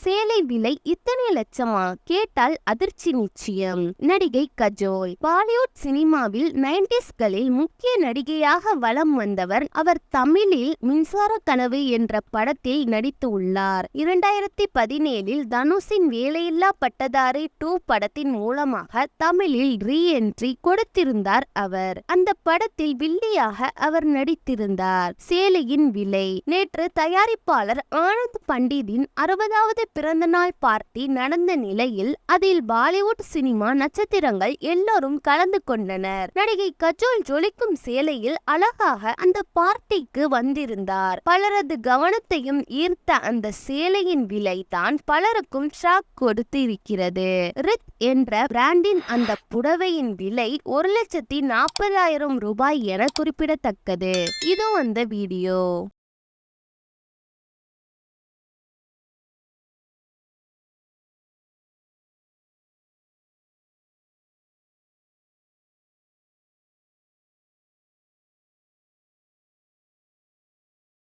சேலை விலை இத்தனை லட்சமா? கேட்டால் அதிர்ச்சி நிச்சயம். நடிகை கஜோல் பாலிவுட் சினிமாவில் 90ஸ்களில் முக்கிய நடிகையாக வலம் வந்தவர். அவர் தமிழில் மின்சார கனவு என்ற படத்தில் நடித்து உள்ளார். 2017இல் தனுஷின் வேலையில்லா பட்டதாரி 2 படத்தின் மூலமாக தமிழில் ரீஎன்ட்ரி கொடுத்திருந்தார் அவர். அந்த படத்தில் வில்லியாக அவர் நடித்திருந்தார். சேலையின் விலை. நேற்று தயாரிப்பாளர் ஆனந்த் பண்டித்தின் 60வது பிறந்த நாள் பார்ட்டி நடந்த நிலையில் அதில் பாலிவுட் சினிமா நட்சத்திரங்கள் எல்லோரும் கலந்து கொண்டனர். நடிகை கஜோல் ஜொலிக்கும் சேலையில் அழகாக அந்த பார்ட்டிக்கு வந்திருந்தார். பலரது கவனத்தையும் ஈர்த்த அந்த சேலையின் விலை தான் பலருக்கும் ஷாக் கொடுத்து இருக்கிறது. ரித் என்ற பிராண்டின் அந்த புடவையின் விலை 1,40,40,000 ரூபாய் என குறிப்பிடத்தக்கது. இது அந்த வீடியோ.